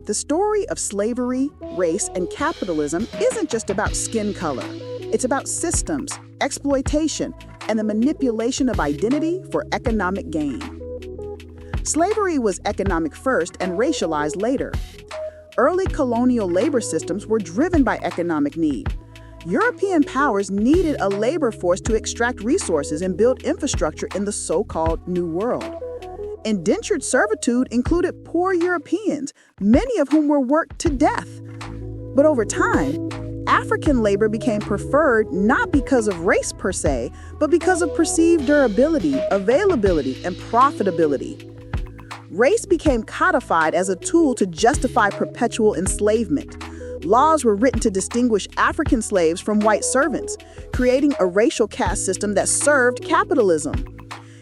The story of slavery, race, and capitalism isn't just about skin color. It's about systems, exploitation, and the manipulation of identity for economic gain. Slavery was economic first and racialized later. Early colonial labor systems were driven by economic need. European powers needed a labor force to extract resources and build infrastructure in the so-called New World. Indentured servitude included poor Europeans, many of whom were worked to death. But over time, African labor became preferred not because of race per se, but because of perceived durability, availability, and profitability. Race became codified as a tool to justify perpetual enslavement. Laws were written to distinguish African slaves from white servants, creating a racial caste system that served capitalism.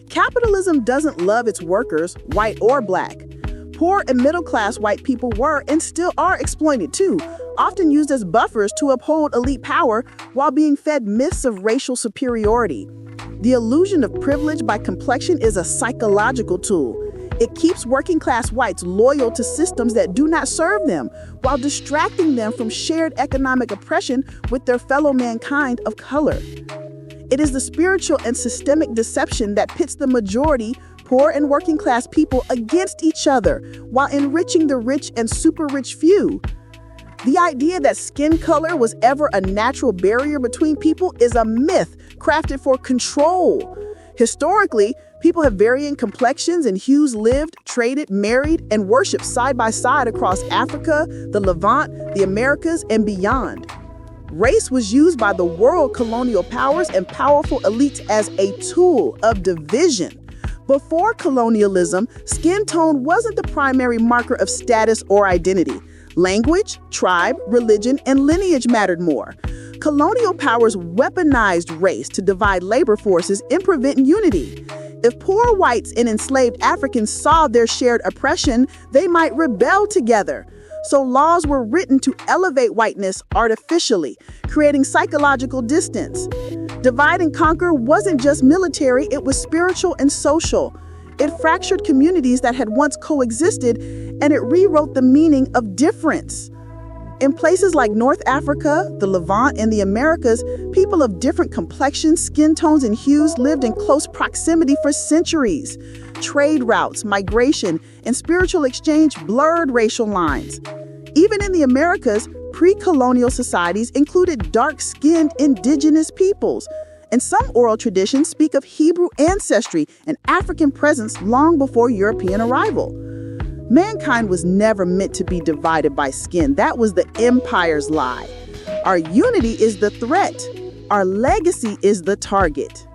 Capitalism doesn't love its workers, white or black. Poor and middle-class white people were and still are exploited too, often used as buffers to uphold elite power while being fed myths of racial superiority. The illusion of privilege by complexion is a psychological tool. It keeps working-class whites loyal to systems that do not serve them, while distracting them from shared economic oppression with their fellow mankind of color. It is the spiritual and systemic deception that pits the majority, poor and working-class people against each other, while enriching the rich and super-rich few. The idea that skin color was ever a natural barrier between people is a myth crafted for control. Historically, people have varying complexions and hues lived, traded, married, and worshipped side by side across Africa, the Levant, the Americas, and beyond. Race was used by the world colonial powers and powerful elites as a tool of division. Before colonialism, skin tone wasn't the primary marker of status or identity. Language, tribe, religion, and lineage mattered more. Colonial powers weaponized race to divide labor forces and prevent unity. If poor whites and enslaved Africans saw their shared oppression, they might rebel together. So laws were written to elevate whiteness artificially, creating psychological distance. Divide and conquer wasn't just military, it was spiritual and social. It fractured communities that had once coexisted, and it rewrote the meaning of difference. In places like North Africa, the Levant, and the Americas, people of different complexions, skin tones, and hues lived in close proximity for centuries. Trade routes, migration, and spiritual exchange blurred racial lines. Even in the Americas, pre-colonial societies included dark-skinned indigenous peoples, and some oral traditions speak of Hebrew ancestry and African presence long before European arrival. Mankind was never meant to be divided by skin. That was the empire's lie. Our unity is the threat. Our legacy is the target.